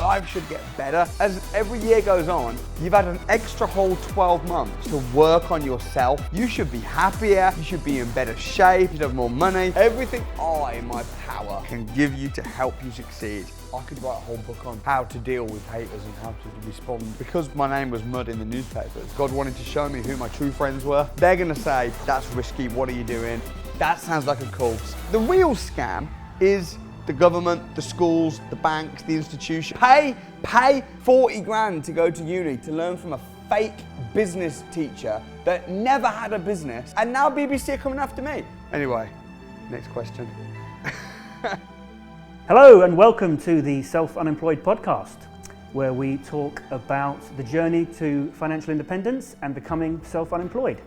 life should get better. As every year goes on, you've had an extra whole 12 months to work on yourself. You should be happier, you should be in better shape, you should have more money. Everything in my power can give you to help you succeed. I could write a whole book on how to deal with haters and how to respond. Because my name was mud in the newspapers, God wanted to show me who my true friends were. They're gonna say, that's risky, what are you doing? That sounds like a cult. The real scam is the government, the schools, the banks, the institution. Pay 40 grand to go to uni to learn from a fake business teacher that never had a business, and now BBC are coming after me. Anyway, next question. Hello and welcome to the Self-Unemployed podcast, where we talk about the journey to financial independence and becoming self-unemployed.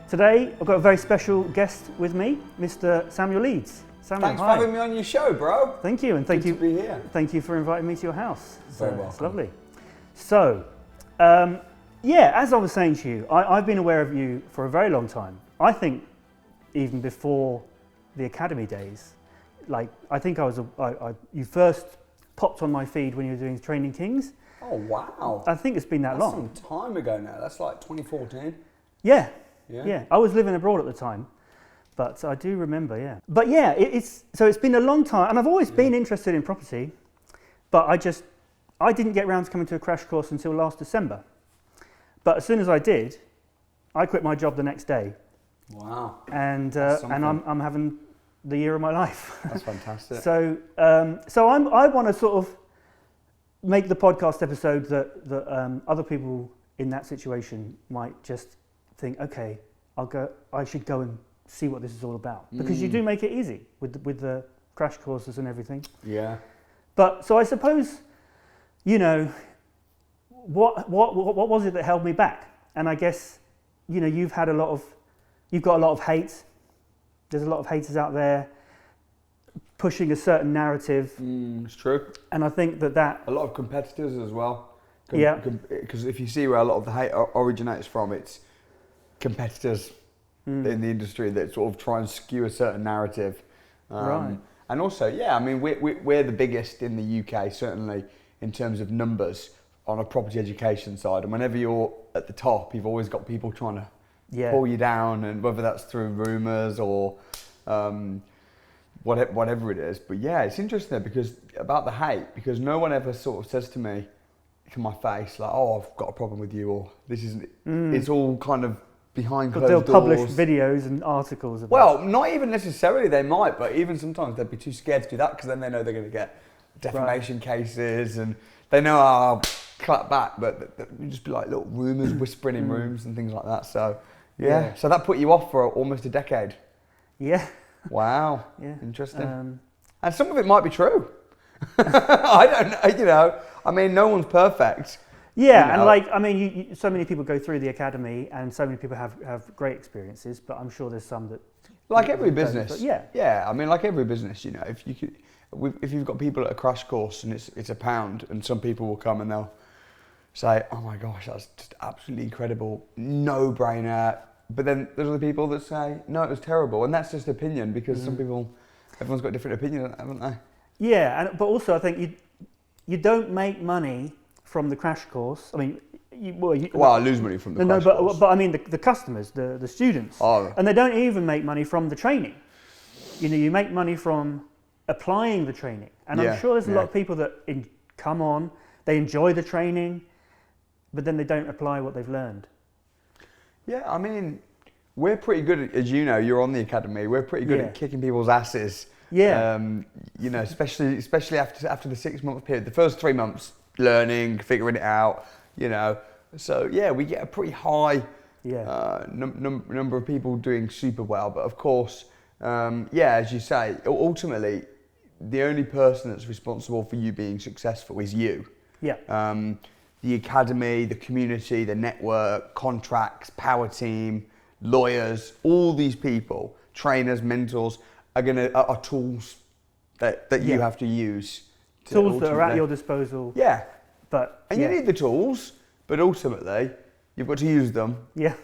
Today, I've got a very special guest with me, Mr. Samuel Leeds. Samuel, Thanks for hi. having me on your show, bro. Thank you, and thank Good you. to be here. Thank you for inviting me to your house. Very welcome. It's lovely. So, as I was saying to you, I've been aware of you for a very long time. I think even before the academy days. Like, I think you first popped on my feed when you were doing Training Kings. Oh, wow. I think it's been that long. That's some time ago now. That's like 2014. Yeah. Yeah. I was living abroad at the time, but I do remember, yeah. But yeah, it's been a long time, and I've always been interested in property, but I didn't get around to coming to a crash course until last December. But as soon as I did, I quit my job the next day. Wow. And I'm having the year of my life. That's fantastic. So I want to sort of make the podcast episode that other people in that situation might just think, okay, I should go and see what this is all about, because you do make it easy with the crash courses and everything. Yeah. But so I suppose, what was it that held me back? And I guess, you've got a lot of hate. There's a lot of haters out there pushing a certain narrative. It's true. And I think that... A lot of competitors as well. Yeah. Because if you see where a lot of the hate originates from, it's competitors in the industry that sort of try and skew a certain narrative. Right. And also, we're the biggest in the UK, certainly, in terms of numbers on a property education side. And whenever you're at the top, you've always got people trying to pull you down, and whether that's through rumours or whatever it is. But yeah, it's interesting because about the hate, because no one ever sort of says to me, to my face, like, oh, I've got a problem with you, or this isn't. It's all kind of behind closed doors. But they'll publish videos and articles about Well, not even necessarily, they might, but even sometimes they'd be too scared to do that, because then they know they're going to get defamation cases, and they know I'll clap back, but you just be like little rumours whispering in rooms and things like that. So yeah, so that put you off for almost a decade. Yeah. Wow. Yeah. Interesting. And some of it might be true. I don't know. I mean, no one's perfect. Yeah, and so many people go through the academy, and so many people have great experiences, but I'm sure there's some that... Like every business. But yeah. Yeah, I mean, like every business, if you've got people at a crash course and it's £1, and some people will come and they'll say, oh my gosh, that's just absolutely incredible, no brainer. But then there's other people that say, no, it was terrible. And that's just opinion, because everyone's got a different opinion, haven't they? Yeah, but also I think you don't make money from the crash course. I mean, I lose money from the crash course. But I mean the customers, the students. Oh. And they don't even make money from the training. You make money from applying the training. And I'm sure there's a lot of people that come on, they enjoy the training, but then they don't apply what they've learned. Yeah, I mean, we're pretty good at, as you know, you're on the academy, we're pretty good at kicking people's asses. Yeah. Especially after the 6-month period. The first 3 months, learning, figuring it out, So yeah, we get a pretty high number of people doing super well. But of course, as you say, ultimately, the only person that's responsible for you being successful is you. Yeah. The academy, the community, the network, contracts, power team, lawyers, all these people, trainers, mentors, are tools that you have to use. Tools that are at your disposal. Yeah. And you need the tools, but ultimately, you've got to use them. Yeah.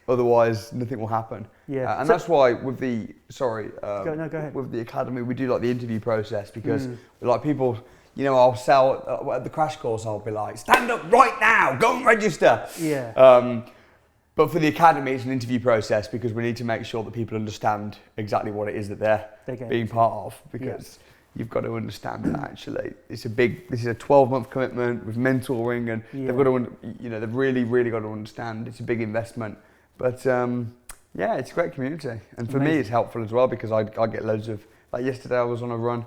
Otherwise, nothing will happen. Yeah. And that's why with the go ahead. with the academy, we do like the interview process, because like people I'll sell at the crash course. I'll be like, stand up right now, go and register. Yeah. But for the academy, it's an interview process because we need to make sure that people understand exactly what it is that they're being part of. Because you've got to understand that actually this is a 12-month commitment with mentoring, and they've got to, they've really, really got to understand it's a big investment. But it's a great community, and for me, it's helpful as well because I get loads of, like yesterday, I was on a run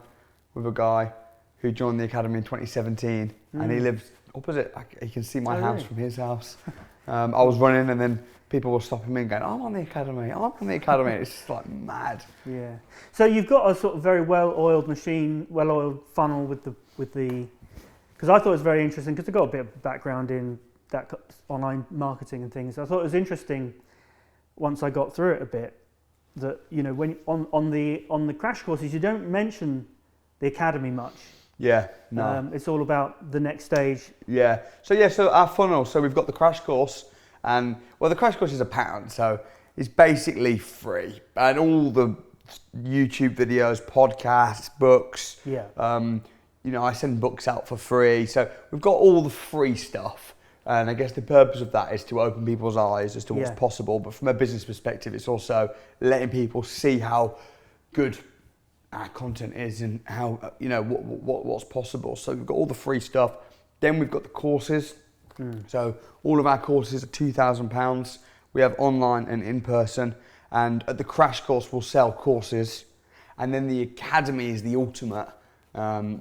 with a guy who joined the academy in 2017, and he lives opposite. You can see my house from his house. I was running, and then people were stopping me and going, I'm on the academy. It's just like mad. Yeah. So you've got a sort of very well-oiled machine, well-oiled funnel with the, because I thought it was very interesting because I've got a bit of background in that online marketing and things. I thought it was interesting once I got through it a bit that, when on the crash courses, you don't mention the academy much. Yeah, no. It's all about the next stage. Yeah. So our funnel. So we've got the crash course, and the crash course is £1, so it's basically free, and all the YouTube videos, podcasts, books. Yeah. I send books out for free, so we've got all the free stuff. And I guess the purpose of that is to open people's eyes as to what's possible. But from a business perspective, it's also letting people see how good our content is and how, what's possible. So we've got all the free stuff. Then we've got the courses. So all of our courses are £2,000. We have online and in person. And at the crash course, we'll sell courses. And then the academy is the ultimate,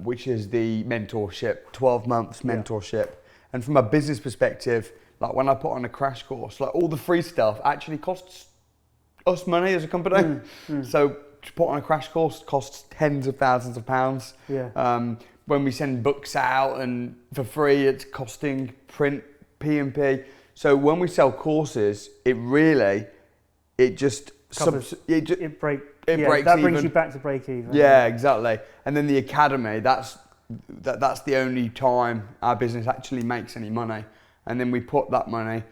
which is the mentorship, 12 months mentorship. And from a business perspective, like when I put on a crash course, like all the free stuff actually costs us money as a company. So to put on a crash course costs tens of thousands of pounds. Yeah. When we send books out and for free, it's costing print, P&P. So when we sell courses, it just it breaks that brings you back to break even. Yeah, exactly. And then the academy, that's the only time our business actually makes any money. And then we put that money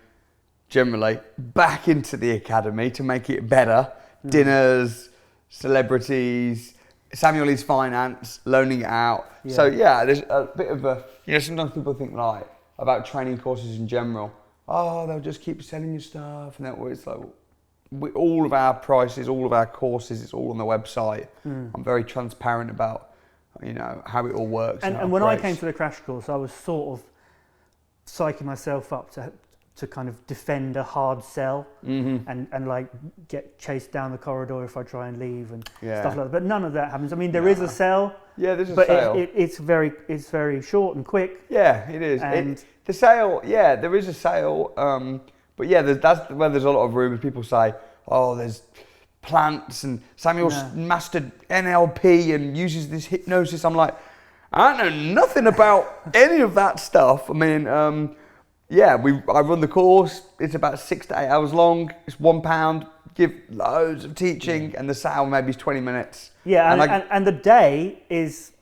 generally back into the academy to make it better. Dinners, celebrities, Samuel Leeds finance, loaning it out. Yeah. So there's a bit of a, sometimes people think like about training courses in general. Oh, they'll just keep selling you stuff, and it's like all of our prices, all of our courses, it's all on the website. I'm very transparent about how it all works. And when I came to the crash course, I was sort of psyching myself up to kind of defend a hard sell and like get chased down the corridor if I try and leave and stuff like that. But none of that happens. I mean, there is a sell. Yeah, there's a sale. But it's very short and quick. Yeah, it is. And the sale, there is a sale. But that's where there's a lot of rumours. People say, oh, there's plants and Samuel's mastered NLP and uses this hypnosis. I'm like, I know nothing about any of that stuff. I mean, I run the course. It's about 6 to 8 hours long. It's £1. Give loads of teaching, and the sale maybe is 20 minutes. Yeah, and the day is,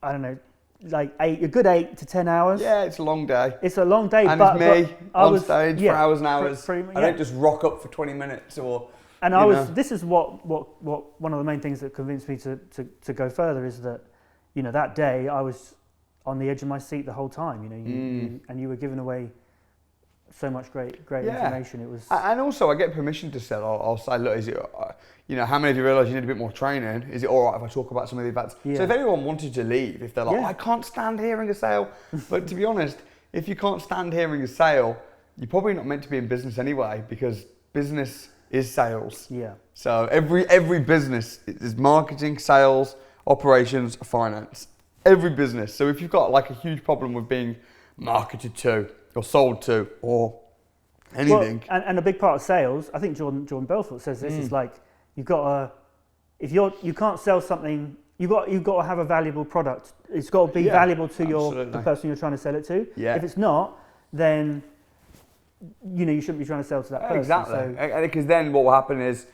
I don't know, like a good 8 to 10 hours. Yeah, it's a long day. It's a long day, and but it's me on stage for hours and hours. I don't just rock up for 20 minutes or. And this is what one of the main things that convinced me to go further is that, that day I was on the edge of my seat the whole time. And you were giving away so much great information. It was, and also I get permission to sell. I'll say, look, is it, how many of you realise you need a bit more training? Is it all right if I talk about some of the advances? Yeah. So if anyone wanted to leave, if they're like, I can't stand hearing a sale, but to be honest, if you can't stand hearing a sale, you're probably not meant to be in business anyway, because business is sales. Yeah. So every business is marketing, sales, operations, finance. Every business. So if you've got like a huge problem with being marketed to or sold to or anything. Well, and a big part of sales, I think Jordan Belfort says this, is like you've got you can't sell something, you've got to have a valuable product. It's got to be valuable to the person you're trying to sell it to. Yeah. If it's not, then you shouldn't be trying to sell to that person. Exactly. Because then what will happen is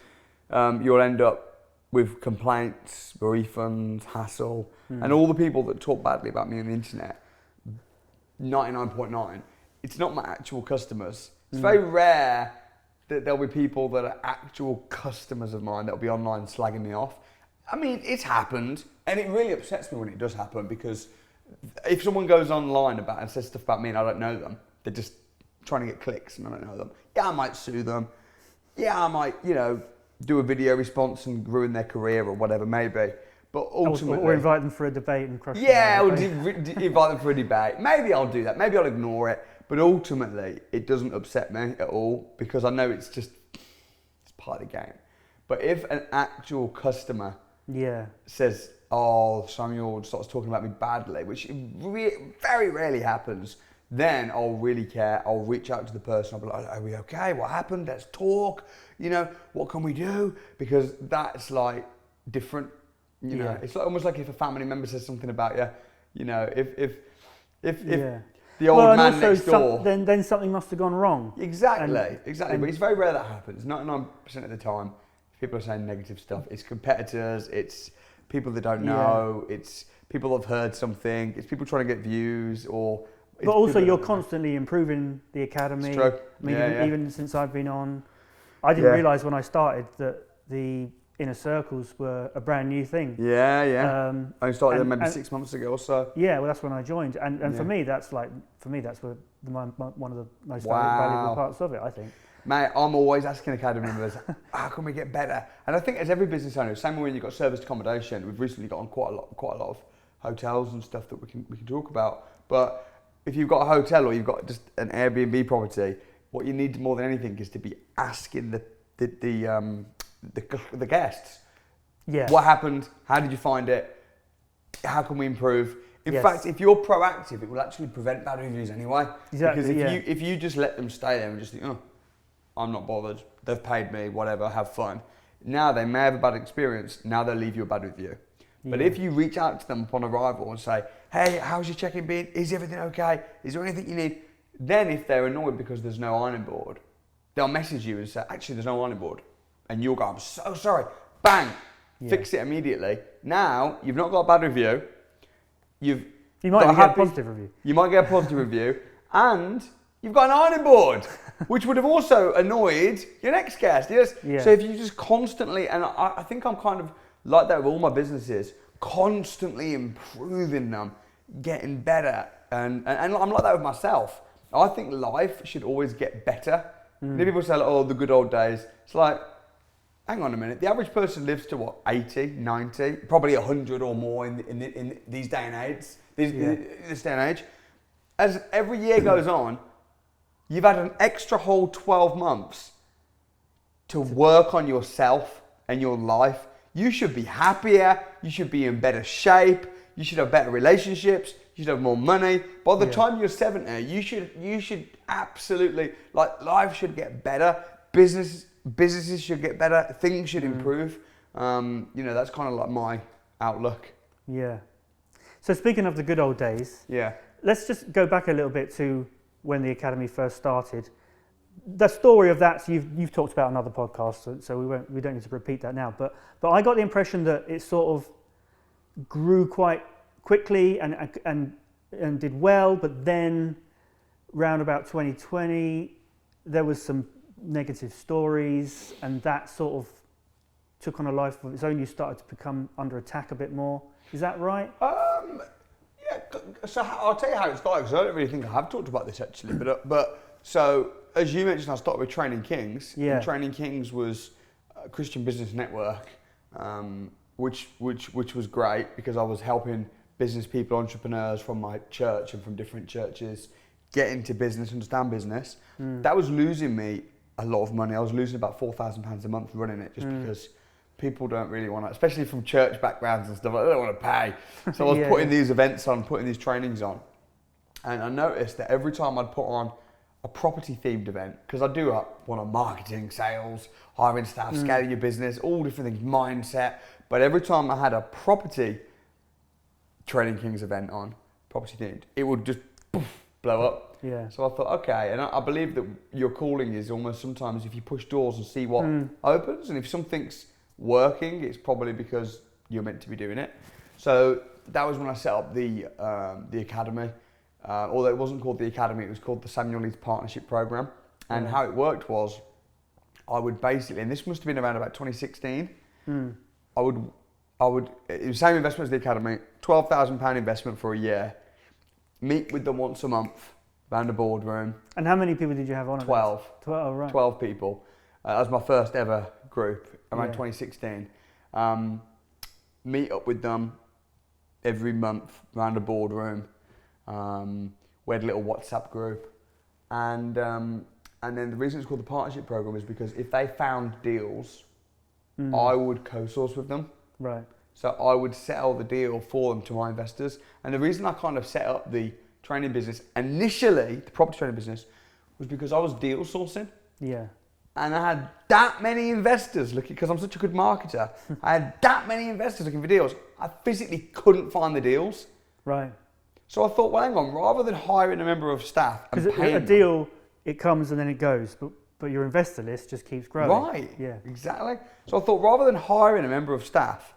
you'll end up with complaints, refunds, hassle, and all the people that talk badly about me on the internet, 99.9, it's not my actual customers. It's very rare that there'll be people that are actual customers of mine that'll be online slagging me off. I mean, it's happened, and it really upsets me when it does happen, because if someone goes online about and says stuff about me and I don't know them, they're just trying to get clicks and I don't know them. Yeah, I might sue them. Yeah, I might, do a video response and ruin their career or whatever, maybe. But ultimately... Or invite them for a debate and crush them. Yeah, or invite them for a debate. Maybe I'll do that. Maybe I'll ignore it. But ultimately, it doesn't upset me at all because I know it's part of the game. But if an actual customer says, oh, Samuel starts talking about me badly, which very rarely happens, then I'll really care. I'll reach out to the person. I'll be like, are we okay? What happened? Let's talk. What can we do? Because that's like different. It's almost like if a family member says something about you, if the old man next door. Then something must have gone wrong. Exactly. But it's very rare that happens. 99% of the time, if people are saying negative stuff, it's competitors, it's people that don't know, it's people that have heard something, it's people trying to get views or... But also you're constantly improving the academy. It's true. I mean, even since I've been on, I didn't realise when I started that the inner circles were a brand new thing. I started them maybe 6 months ago or so. Yeah, well, that's when I joined, and for me, that's one of the most valuable parts of it, I think. Mate, I'm always asking academy members, how can we get better? And I think as every business owner, same way when you've got serviced accommodation, we've recently got on quite a lot of hotels and stuff that we can talk about. But if you've got a hotel or you've got just an Airbnb property, what you need more than anything is to be asking the guests, what happened? How did you find it? How can we improve? In fact, if you're proactive, it will actually prevent bad reviews anyway. Exactly. Because if you just let them stay there and just think, oh, I'm not bothered, they've paid me, whatever, have fun. Now they may have a bad experience, now they'll leave you a bad review. But if you reach out to them upon arrival and say, hey, how's your check-in been? Is everything okay? Is there anything you need? Then if they're annoyed because there's no ironing board, they'll message you and say, actually, there's no ironing board. And you'll go, I'm so sorry. Bang! Fix it immediately. Now, you've not got a bad review. You might get a positive review. You might get a positive review. And you've got an ironing board, which would have also annoyed your next guest. Yes. Yeah. So if you just constantly, and I think I'm kind of like that with all my businesses, constantly improving them, getting better. And I'm like that with myself. I think life should always get better. People say, like, oh, the good old days. It's like, hang on a minute. The average person lives to what, 80, 90, probably 100 or more in these day and age. This day and age. As every year goes on, you've had an extra whole 12 months to work on yourself and your life. You should be happier. You should be in better shape. You should have better relationships. You should have more money. By the time you're 70, you should absolutely, like, life should get better. Businesses should get better. Things should improve. That's kind of like my outlook. Yeah. So speaking of the good old days, let's just go back a little bit to when the academy first started. The story of that, you've talked about on other podcasts, so we don't need to repeat that now. But I got the impression that it sort of grew quite quickly and did well, but then round about 2020 there was some negative stories and that sort of took on a life of its own. You started to become under attack a bit more. Is that right? So I'll tell you how it started, because I don't really think I have talked about this actually, but so as you mentioned, I started with Training Kings. And Training Kings was a Christian business network, which was great because I was helping business people, entrepreneurs from my church and from different churches get into business, understand business. That was losing me a lot of money. I was losing about £4,000 a month running it just because people don't really want to, especially from church backgrounds and stuff, they don't want to pay. So I was putting these events on, putting these trainings on. And I noticed that every time I'd put on a property themed event, because I do one on marketing, sales, hiring staff, scaling your business, all different things, mindset. But every time I had a property Training Kings event on, property themed, it would just blow up. Yeah. So I thought, okay, and I believe that your calling is almost sometimes if you push doors and see what opens, and if something's working, it's probably because you're meant to be doing it. So that was when I set up the academy. Although it wasn't called the academy, it was called the Samuel Leeds Partnership Program. And how it worked was, I would basically, and this must have been around about 2016, I would, it was the same investment as the academy, £12,000 investment for a year. meet with them once a month around the boardroom. And how many people did you have on? 12. 12, right. 12 people. That was my first ever group around 2016. Meet up with them every month around the boardroom. We had a little WhatsApp group. And then the reason it's called the partnership program is because if they found deals, I would co-source with them. Right. So I would sell the deal for them to my investors. And the reason I kind of set up the training business, initially, the property training business, was because I was deal sourcing. Yeah. And I had that many investors looking, because I'm such a good marketer, I had that many investors looking for deals. I physically couldn't find the deals. Right. So I thought, well, hang on, rather than hiring a member of staff and because paying a deal, it comes and then it goes, but your investor list just keeps growing. Right. Yeah. Exactly. So I thought, rather than hiring a member of staff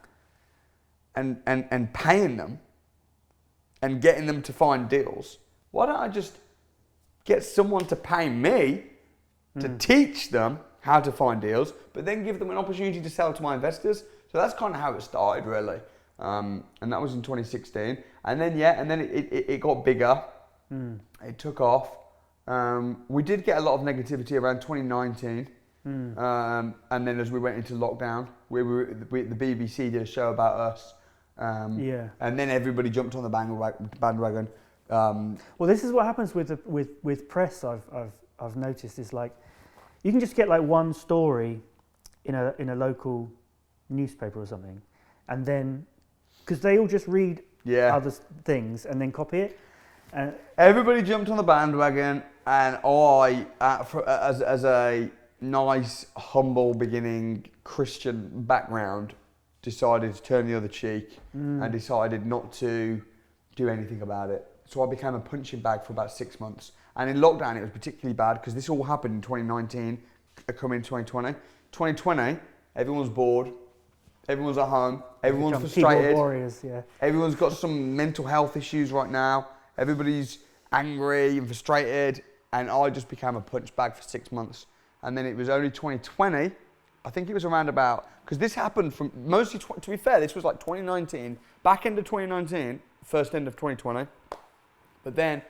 and paying them and getting them to find deals, why don't I just get someone to pay me to teach them how to find deals, but then give them an opportunity to sell to my investors? So that's kind of how it started, really. And that was in 2016. And then, it got bigger. It took off. We did get a lot of negativity around 2019. And then as we went into lockdown, the BBC did a show about us. And then everybody jumped on the bandwagon. Well, this is what happens with press. I've noticed is like you can just get like one story in a local newspaper or something, and then because they all just read other things and then copy it. Everybody jumped on the bandwagon, and I, as a nice, humble, beginning Christian background, decided to turn the other cheek and decided not to do anything about it. So I became a punching bag for about 6 months. And in lockdown, it was particularly bad because this all happened in 2019, coming in 2020. 2020, everyone's bored, everyone's at home, everyone's frustrated. Keyboard warriors, yeah. Everyone's got some mental health issues right now. Everybody's angry and frustrated. And I just became a punch bag for 6 months. And then it was only 2020, I think it was around about, because this happened from mostly, to be fair, this was like 2019, back end of 2019, first end of 2020. But then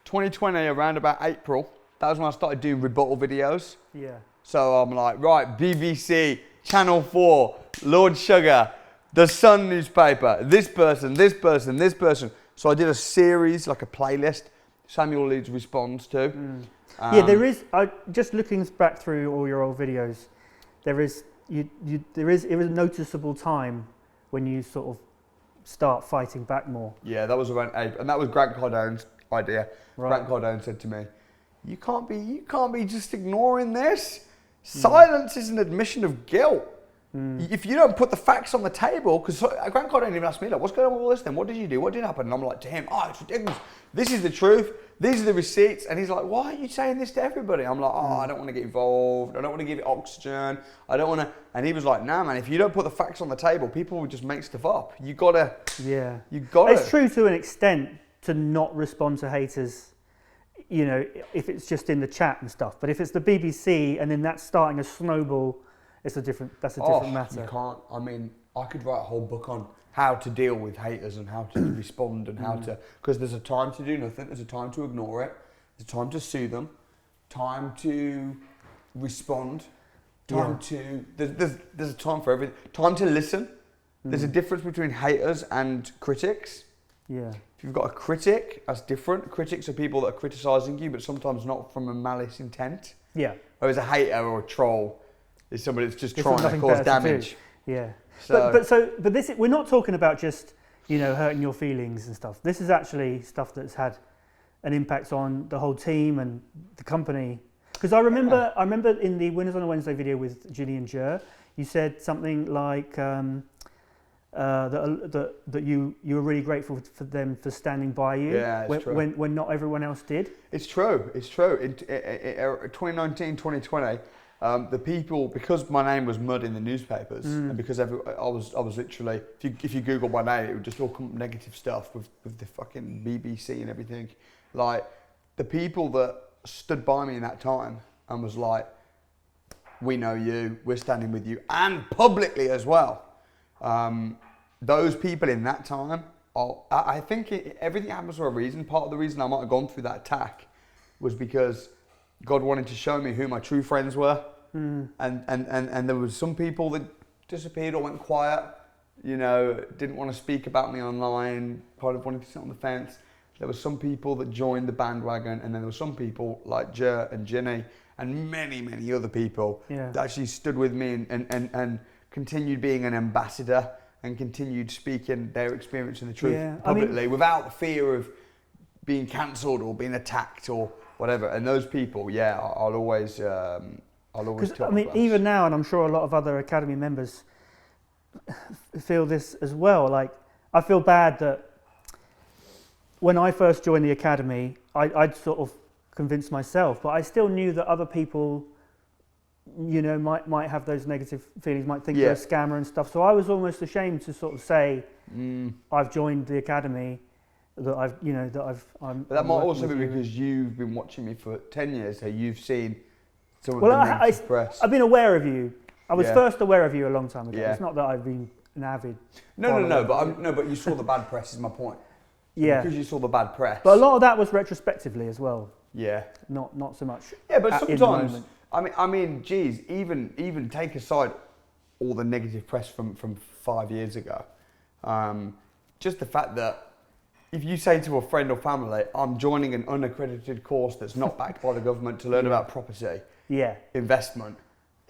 2020, around about April, that was when I started doing rebuttal videos. Yeah. So I'm like, right, BBC, Channel 4, Lord Sugar, The Sun newspaper, this person, this person, this person. So I did a series, like a playlist, Samuel Leeds responds to. Yeah, there is, just looking back through all your old videos, there is a noticeable time when you sort of start fighting back more. Yeah, that was around April, and that was Grant Cardone's idea. Right. Grant Cardone said to me, you can't be just ignoring this. Silence is an admission of guilt. If you don't put the facts on the table, because Grant Cardone even asked me, like, what's going on with all this then? What did you do? What did happen? And I'm like to him, it's ridiculous. This is the truth. These are the receipts. And he's like, why are you saying this to everybody? I'm like, I don't want to get involved. I don't want to give it oxygen. I don't want to. And he was like, nah, man, if you don't put the facts on the table, people will just make stuff up. You gotta. Yeah. You gotta. It's true to an extent to not respond to haters, you know, if it's just in the chat and stuff. But if it's the BBC and then that's starting a snowball, that's a different matter. You can't. I mean, I could write a whole book on how to deal with haters and how to respond and how to, because there's a time to do nothing, there's a time to ignore it, there's a time to sue them, time to respond, there's a time for everything, time to listen. There's a difference between haters and critics. Yeah. If you've got a critic, that's different. Critics are people that are criticising you, but sometimes not from a malice intent. Yeah. Whereas a hater or a troll is somebody that's just trying to cause damage. Yeah. But this, we're not talking about just, you know, hurting your feelings and stuff. This is actually stuff that's had an impact on the whole team and the company. Because I remember in the Winners on a Wednesday video with Gillian Jur, you said something like that you were really grateful for them for standing by you when not everyone else did. It's true. In 2019, 2020, the people, because my name was mud in the newspapers, and because I was literally, if you Google my name, it would just all come negative stuff with the fucking BBC and everything. Like, the people that stood by me in that time and was like, we know you, we're standing with you, and publicly as well. Those people in that time I think everything happens for a reason. Part of the reason I might have gone through that attack was because God wanted to show me who my true friends were. And there was some people that disappeared or went quiet, you know, didn't want to speak about me online, kind of wanted to sit on the fence. There were some people that joined the bandwagon, and then there were some people like Jer and Ginny and many, many other people that actually stood with me and continued being an ambassador and continued speaking their experience and the truth publicly without the fear of being cancelled or being attacked or whatever. And those people, I'll always tell. I mean, even now, and I'm sure a lot of other Academy members feel this as well. Like, I feel bad that when I first joined the Academy, I'd sort of convinced myself, but I still knew that other people, you know, might have those negative feelings, might think you're a scammer and stuff. So I was almost ashamed to sort of say, I've joined the Academy, that I'm. But that might also be because you've been watching me for 10 years, so you've seen some of the negative press. I've been aware of you. I was first aware of you a long time ago. It's not that I've been an avid. But you saw the bad press. Is my point. Yeah. Because you saw the bad press. But a lot of that was retrospectively as well. Yeah. Not so much. Yeah, but sometimes, I mean, geez, even take aside all the negative press from 5 years ago, just the fact that if you say to a friend or family, I'm joining an unaccredited course that's not backed by the government to learn about property, investment,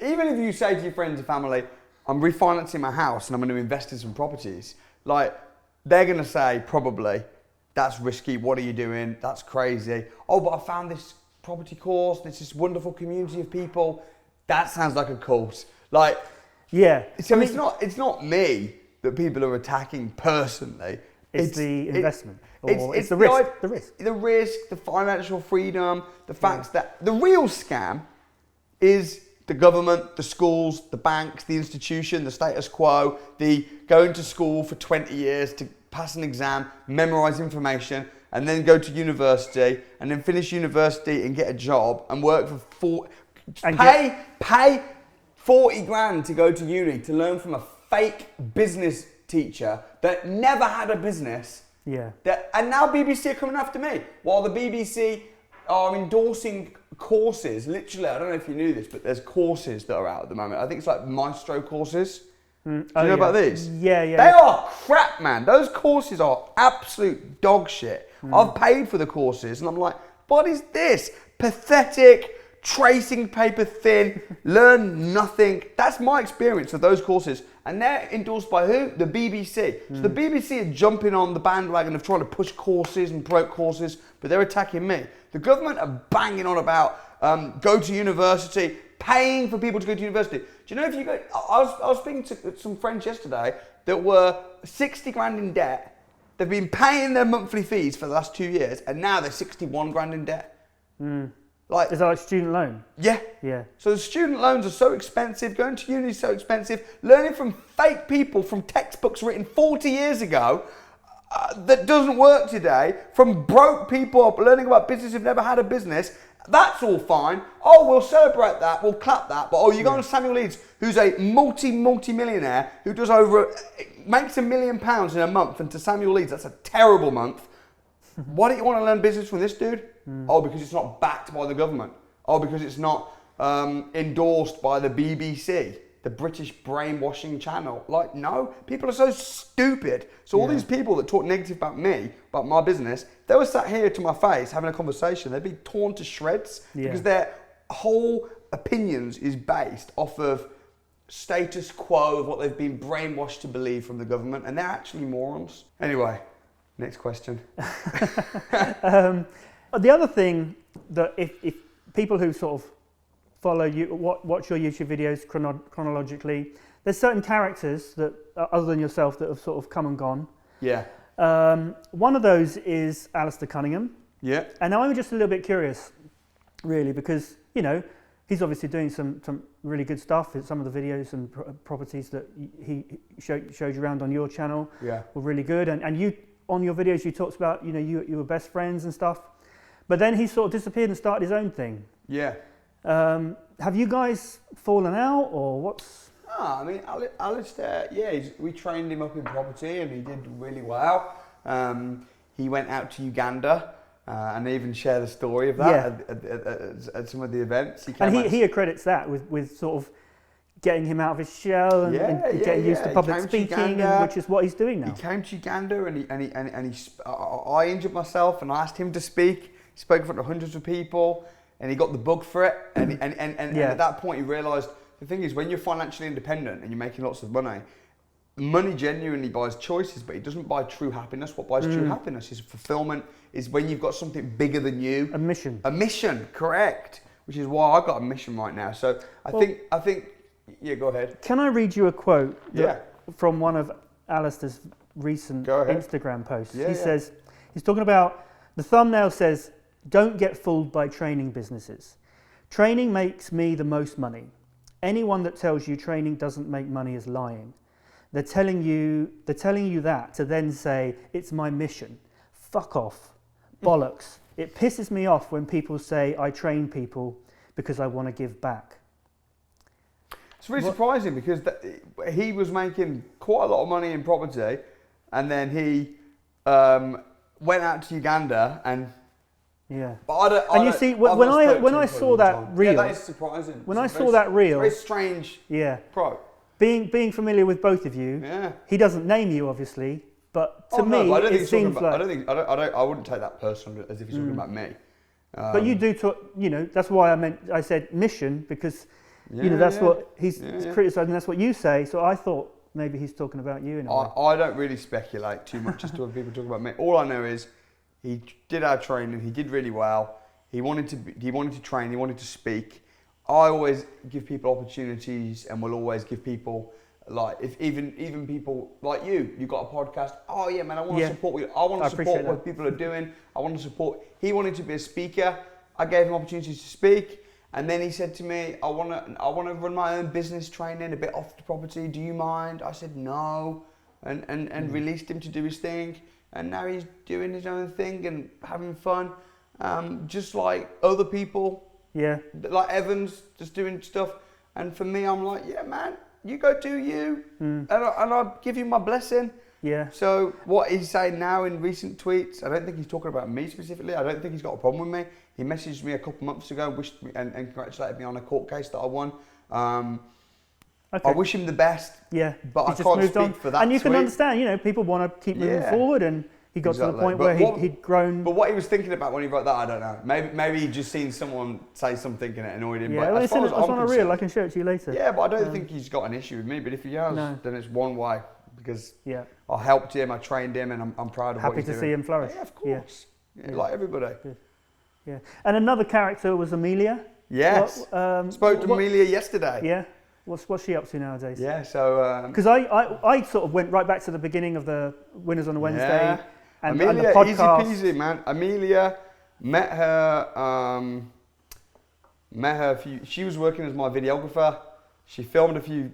even if you say to your friends and family, I'm refinancing my house and I'm going to invest in some properties, like, they're going to say probably, that's risky, what are you doing, that's crazy. Oh, but I found this property course, there's this wonderful community of people, that sounds like a course. Like, so it's not me that people are attacking personally. It's the investment, it's the risk. The risk, the financial freedom, the fact that the real scam is the government, the schools, the banks, the institution, the status quo, the going to school for 20 years to pass an exam, memorize information, and then go to university, and then finish university and get a job and work for pay 40 grand to go to uni to learn from a fake business teacher that never had a business. And now BBC are coming after me, while the BBC are endorsing courses. Literally, I don't know if you knew this, but there's courses that are out at the moment. I think it's like Maestro courses. Do you know about these? Yeah. They are crap, man. Those courses are absolute dog shit. I've paid for the courses, and I'm like, what is this? Pathetic, tracing paper thin, learn nothing. That's my experience of those courses. And they're endorsed by who? The BBC. So the BBC are jumping on the bandwagon of trying to push courses and promote courses, but they're attacking me. The government are banging on about go to university, paying for people to go to university. Do you know if you go, I was speaking to some friends yesterday that were 60 grand in debt. They've been paying their monthly fees for the last 2 years, and now they're 61 grand in debt. Like, is that like student loan? Yeah. Yeah. So the student loans are so expensive, going to uni is so expensive, learning from fake people from textbooks written 40 years ago that doesn't work today, from broke people learning about business who've never had a business, that's all fine. Oh, we'll celebrate that, we'll clap that, but you go on Samuel Leeds, who's a multi-millionaire, who does makes £1 million in a month, and to Samuel Leeds, that's a terrible month. Why don't you want to learn business from this dude? Oh, because it's not backed by the government. Oh, because it's not endorsed by the BBC, the British brainwashing channel. Like, no, people are so stupid. So all these people that talk negative about me, about my business, they were sat here to my face having a conversation. They'd be torn to shreds because their whole opinions is based off of status quo of what they've been brainwashed to believe from the government, and they're actually morons. Anyway, next question. The other thing that if people who sort of follow you, watch your YouTube videos chronologically, there's certain characters that, other than yourself, that have sort of come and gone. Yeah. One of those is Alistair Cunningham. Yeah. And I'm just a little bit curious, really, because, you know, he's obviously doing some really good stuff. Some of the videos and properties that he showed you around on your channel were really good. And you, on your videos, you talked about, you know, you were best friends and stuff. But then he sort of disappeared and started his own thing. Yeah. Have you guys fallen out, or what's... I mean, Alistair, we trained him up in property and he did really well. He went out to Uganda. And they even share the story of that at some of the events. He accredits that with sort of getting him out of his shell and getting used to public speaking, which is what he's doing now. He came to Uganda I injured myself and I asked him to speak. He spoke in front of hundreds of people and he got the bug for it. And at that point he realised, the thing is, when you're financially independent and you're making lots of money genuinely buys choices, but it doesn't buy true happiness. What buys true happiness is fulfillment, is when you've got something bigger than you. A mission. A mission, correct. Which is why I've got a mission right now. So I think, yeah, go ahead. Can I read you a quote from one of Alistair's recent Instagram posts? He says, he's talking about, the thumbnail says, "Don't get fooled by training businesses. Training makes me the most money. Anyone that tells you training doesn't make money is lying. They're telling you that to then say, it's my mission. Fuck off. Bollocks. It pisses me off when people say I train people because I want to give back." It's really surprising because he was making quite a lot of money in property and then he went out to Uganda and... Yeah. But when I saw that reel... Yeah, that is surprising. When I saw that reel... It's very strange. Yeah. Pro. Being familiar with both of you, he doesn't name you obviously, but to me it seems like I wouldn't take that personally as if he's talking about me. But you do talk, that's why I said mission, because that's what he's criticising, that's what you say. So I thought maybe he's talking about you in a way. I don't really speculate too much as to when people talk about me. All I know is he did our training, he did really well. He wanted to train, he wanted to speak. I always give people opportunities and will always give people, like, if even people like you've got a podcast. Oh yeah, man, I want to support you. I want to support what people are doing. I want to support. He wanted to be a speaker. I gave him opportunities to speak, and then he said to me, I want to run my own business training, a bit off the property. Do you mind? I said no, and released him to do his thing, and now he's doing his own thing and having fun, just like other people. Yeah. Like Evans, just doing stuff. And for me, I'm like, yeah, man, you go do you. And I'll give you my blessing. Yeah. So what he's saying now in recent tweets, I don't think he's talking about me specifically. I don't think he's got a problem with me. He messaged me a couple months ago, wished me and congratulated me on a court case that I won. I wish him the best. Yeah. But I can't speak for that. And you can understand, people want to keep moving forward, and he got to the point where he'd grown. But what he was thinking about when he wrote that, I don't know. Maybe he'd just seen someone say something and it annoyed him. Yeah, but it's on a reel. I can show it to you later. Yeah, but I don't think he's got an issue with me. But if he has, then it's one way, because I helped him, I trained him, and I'm proud of what he's doing. Happy to see him flourish. Yeah, of course. Yeah, like everybody. Good. Yeah. And another character was Amelia. Yes. Spoke to Amelia yesterday. Yeah. What's she up to nowadays? Yeah, so... Because I sort of went right back to the beginning of the Winners on a Wednesday. Yeah. And Amelia, the podcast. easy peasy, man. Amelia, met her she was working as my videographer. She filmed a few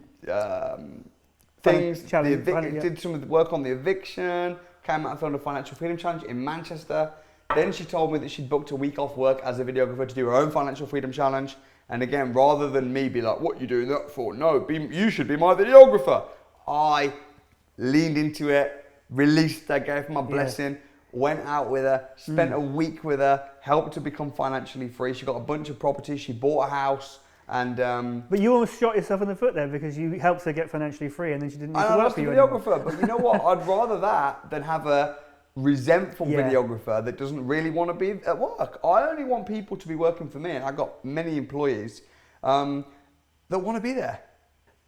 things. Did some of the work on the eviction. Came out and filmed a financial freedom challenge in Manchester. Then she told me that she'd booked a week off work as a videographer to do her own financial freedom challenge. And again, rather than me be like, what are you doing that for? No, you should be my videographer. I leaned into it, released her, gave her my blessing, went out with her, spent a week with her, helped her become financially free. She got a bunch of properties, she bought a house. And but you almost shot yourself in the foot there, because you helped her get financially free and then she didn't need to work for you anymore. Videographer, but you know what? I'd rather that than have a resentful videographer that doesn't really want to be at work. I only want people to be working for me, and I've got many employees that want to be there.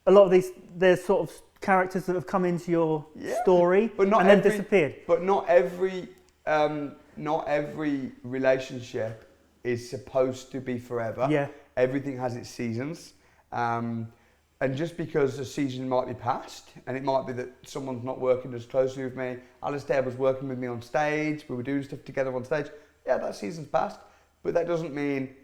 A lot of there's sort of characters that have come into your story then disappeared. But not every relationship is supposed to be forever. Yeah. Everything has its seasons. And just because a season might be past, and it might be that someone's not working as closely with me. Alistair was working with me on stage, we were doing stuff together on stage. Yeah, that season's past, but that doesn't mean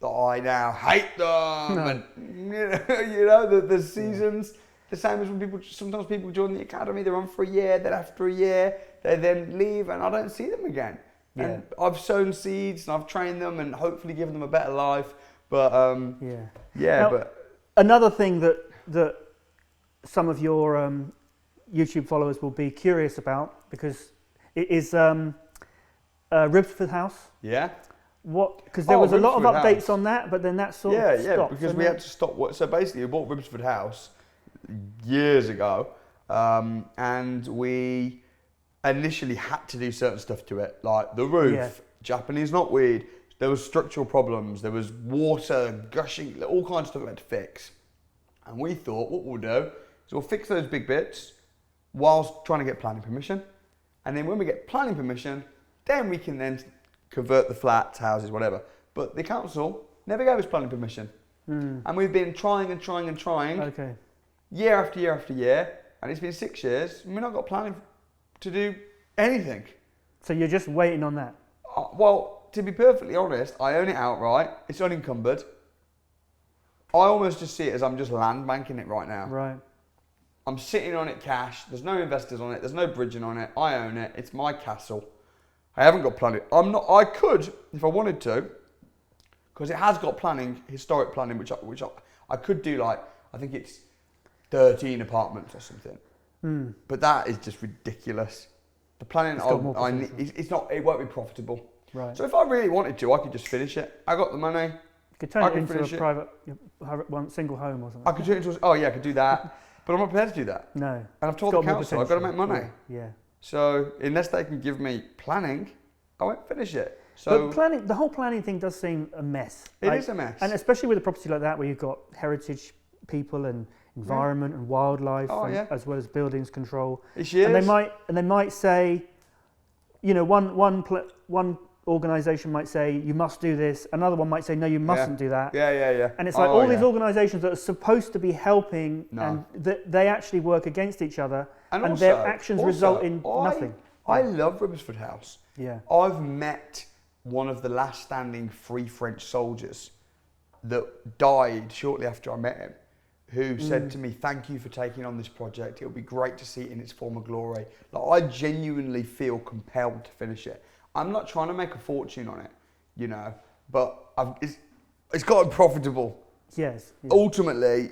that I now hate them. No. And the seasons, the same as when sometimes people join the academy, they're on for a year, then after a year, they then leave, and I don't see them again. Yeah. And I've sown seeds, and I've trained them, and hopefully given them a better life. But another thing that some of your YouTube followers will be curious about, because it is Ribsford House. Yeah. What? Because there was a lot of Ribsford updates House. on that, but then that sort of stopped. Because we had to stop. So basically, we bought Ribsford House years ago, and we initially had to do certain stuff to it, like the roof, Japanese knotweed. There was structural problems. There was water gushing, all kinds of stuff we had to fix. And we thought, what we'll do is we'll fix those big bits whilst trying to get planning permission. And then when we get planning permission, then we can then convert the flats, houses, whatever. But the council never gave us planning permission. And we've been trying and trying and trying, year after year after year, and it's been 6 years, and we've not got planning to do anything. So you're just waiting on that? Well, to be perfectly honest, I own it outright. It's unencumbered. I almost just see it as I'm just land banking it right now. Right. I'm sitting on it cash. There's no investors on it. There's no bridging on it. I own it. It's my castle. I haven't got planning. I could, if I wanted to, because it has got planning, historic planning, which I could do, like, I think it's 13 apartments or something. But that is just ridiculous. The planning, it won't be profitable. Right. So if I really wanted to, I could just finish it. I got the money. You could turn it into a private, single home or something. I could turn it into I could do that. But I'm not prepared to do that. No. And I've told the council I've got to make money. Yeah. So unless they can give me planning, I won't finish it. So but the whole planning thing does seem a mess. It is a mess. And especially with a property like that where you've got heritage people and environment and wildlife as well as buildings control. It's years. And they might say, one organisation might say you must do this, another one might say no, you mustn't do that. Yeah. And it's like these organisations that are supposed to be helping, and they actually work against each other, and their actions result in nothing. I love Ribsford House. Yeah. I've met one of the last standing Free French soldiers that died shortly after I met him, who said to me, "Thank you for taking on this project. It'll be great to see it in its former glory." Like, I genuinely feel compelled to finish it. I'm not trying to make a fortune on it, but it's gotten profitable. Yes. Ultimately,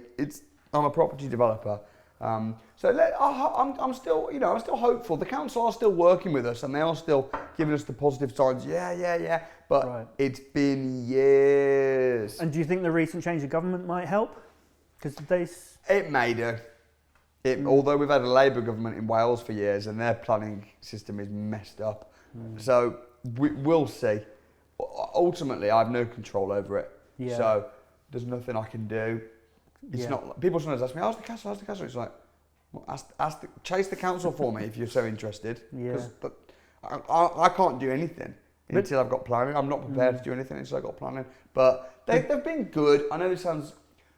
I'm a property developer. I'm still, I'm still hopeful. The council are still working with us, and they are still giving us the positive signs. Yeah. But it's been years. And do you think the recent change of government might help? Because it may do. Although we've had a Labour government in Wales for years, and their planning system is messed up. So we'll see. Ultimately, I have no control over it. Yeah. So there's nothing I can do. It's not. People sometimes ask me, "How's the castle? How's the castle?" It's like, well, chase the council for me if you're so interested. Because I can't do anything until I've got planning. I'm not prepared to do anything until I've got planning. But they've been good. I know this sounds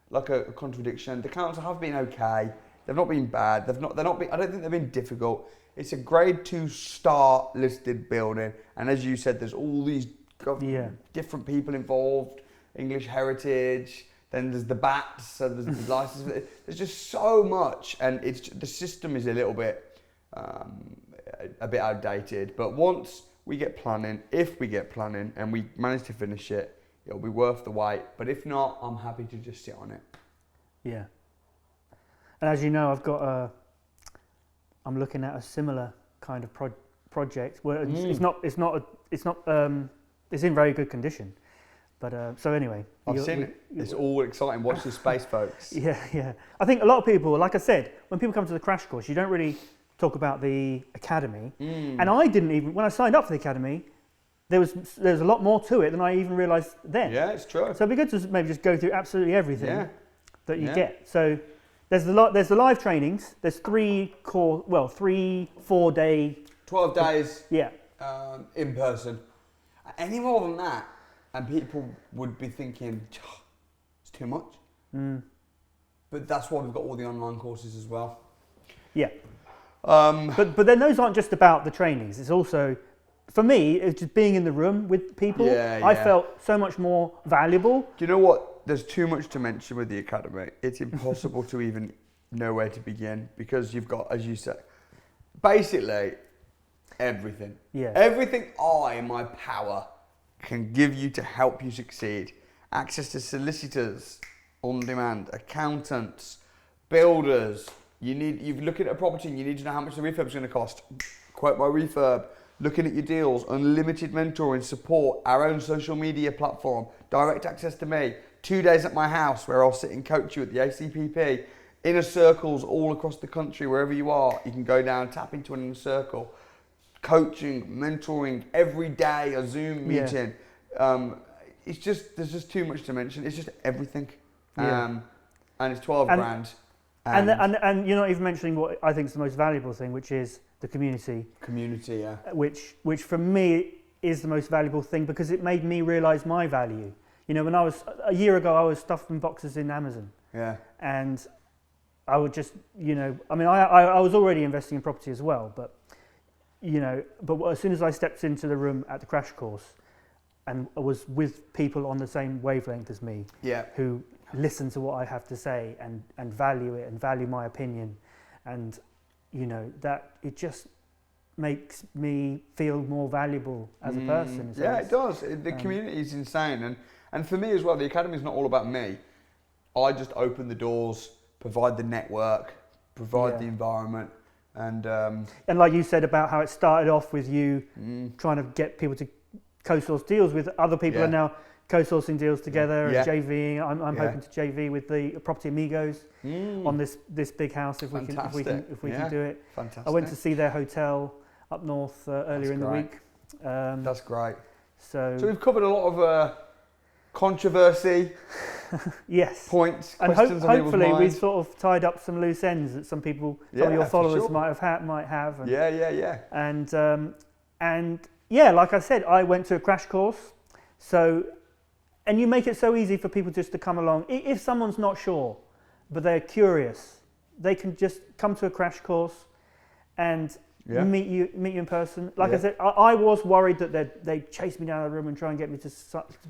like a contradiction. The council have been okay. They've not been bad. They're not been. I don't think they've been difficult. It's a grade 2 star listed building, and as you said, there's all these different people involved. English heritage. Then there's the bats. So there's the license. There's just so much, and the system is a little bit outdated. But once we get planning, if we get planning, and we manage to finish it, it'll be worth the wait. But if not, I'm happy to just sit on it. Yeah. And as you know, I'm looking at a similar kind of project where it's in very good condition. But so anyway, I've seen it. It's all exciting. Watch this space, folks. Yeah. I think a lot of people, like I said, when people come to the crash course, you don't really talk about the academy. And I didn't even, when I signed up for the academy, there's a lot more to it than I even realised then. Yeah, it's true. So it'd be good to maybe just go through absolutely everything that you get. So there's the live trainings. There's 4 day. 12 days. Yeah. In person. Any more than that, and people would be thinking, it's too much. But that's why we've got all the online courses as well. Yeah. But then those aren't just about the trainings. It's also, for me, it's just being in the room with people. I felt so much more valuable. Do you know what? There's too much to mention with the academy. It's impossible to even know where to begin, because you've got, as you said, basically everything. Yeah. Everything in my power can give you to help you succeed. Access to solicitors on demand, accountants, builders. You're looking at a property and you need to know how much the refurb is going to cost. quote my refurb, looking at your deals, unlimited mentoring, support, our own social media platform, direct access to me, 2 days at my house where I'll sit and coach you at the ACPP, inner circles all across the country, wherever you are, you can go down, tap into an inner circle, coaching, mentoring, every day, a Zoom meeting. It's just, there's just too much to mention. It's just everything. And it's 12 grand. And you're not even mentioning what I think is the most valuable thing, which is the community. Community, yeah. Which for me is the most valuable thing because it made me realise my value. You know, when a year ago, I was stuffing boxes in Amazon. Yeah. And I would just, you know, I mean, I was already investing in property as well, but, you know, but as soon as I stepped into the room at the crash course and I was with people on the same wavelength as me, who listen to what I have to say and value it and value my opinion, and, you know, that it just makes me feel more valuable as a person. So it does. The community is insane. And for me as well, the academy is not all about me. I just open the doors, provide the network, provide the environment. And like you said about how it started off with you trying to get people to co-source deals with other people are now co-sourcing deals together and JVing. I'm hoping to JV with the Property Amigos on this big house if we can do it. Fantastic. I went to see their hotel up north earlier in the week. That's great. So we've covered a lot of controversy. Yes. Points, and questions on people's hopefully minds. we sort of tied up some loose ends that some people, some of your followers might have. And, And like I said, I went to a crash course. And you make it so easy for people just to come along. If someone's not sure, but they're curious, they can just come to a crash course and meet you in person. Like I said, I was worried that they'd chase me down the room and try and get me to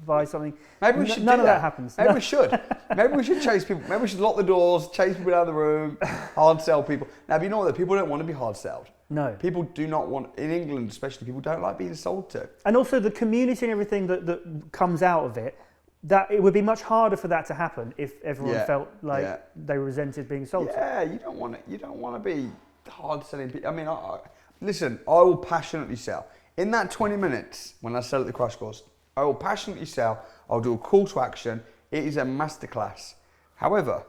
buy something. Maybe we should None of that happens. Maybe we should. Maybe we should chase people. Maybe we should lock the doors, chase people down the room, hard sell people. Now, you know what? People don't want to be hard sold. No. People do not want, in England especially, people don't like being sold to. And also the community and everything that comes out of it, that it would be much harder for that to happen if everyone felt like they resented being sold to. Yeah, you don't want to be hard selling people. I mean, listen, I will passionately sell. In that 20 minutes when I sell at the crash course, I will passionately sell. I'll do a call to action. It is a masterclass. However,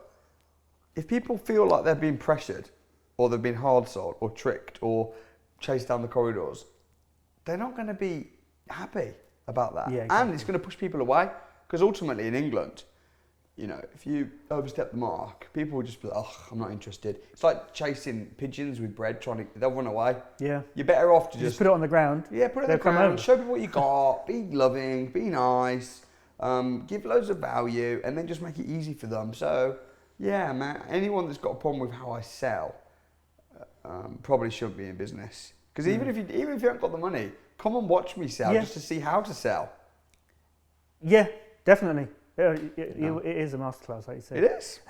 if people feel like they're being pressured, or they've been hard sold, or tricked, or chased down the corridors, they're not going to be happy about that. Yeah, exactly. And it's going to push people away, because ultimately in England, you know, if you overstep the mark, people will just be like, oh, I'm not interested. It's like chasing pigeons with bread, they'll run away. Yeah. You're better off to just put it on the ground. Yeah, put it on the ground, show people what you got, be loving, be nice, give loads of value, and then just make it easy for them. So, yeah, man, anyone that's got a problem with how I sell, probably shouldn't be in business. Because even if you haven't got the money, come and watch me sell just to see how to sell. Yeah, definitely. It is a masterclass, like you said. It is.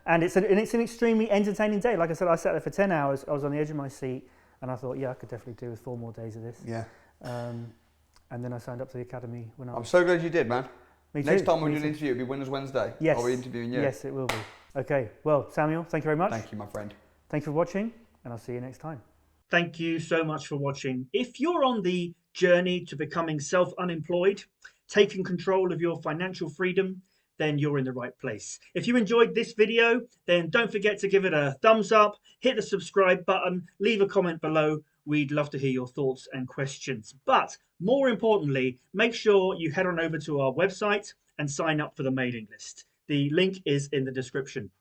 And it's an extremely entertaining day. Like I said, I sat there for 10 hours. I was on the edge of my seat, and I thought, I could definitely do with 4 more days of this. Yeah. And then I signed up to the academy when I'm so glad you did, man. Me too. Next time we do an interview, it'll be Winners Wednesday. Yes. I'll be interviewing you. Yes, it will be. Okay. Well, Samuel, thank you very much. Thank you, my friend. Thank you for watching, and I'll see you next time. Thank you so much for watching. If you're on the journey to becoming self-unemployed, taking control of your financial freedom, then you're in the right place. If you enjoyed this video, then don't forget to give it a thumbs up, hit the subscribe button, leave a comment below. We'd love to hear your thoughts and questions. But more importantly, make sure you head on over to our website and sign up for the mailing list. The link is in the description.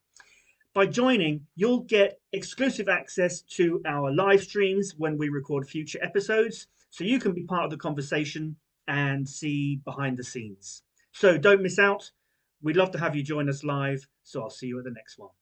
By joining, you'll get exclusive access to our live streams when we record future episodes, so you can be part of the conversation and see behind the scenes. So don't miss out. We'd love to have you join us live, so I'll see you at the next one.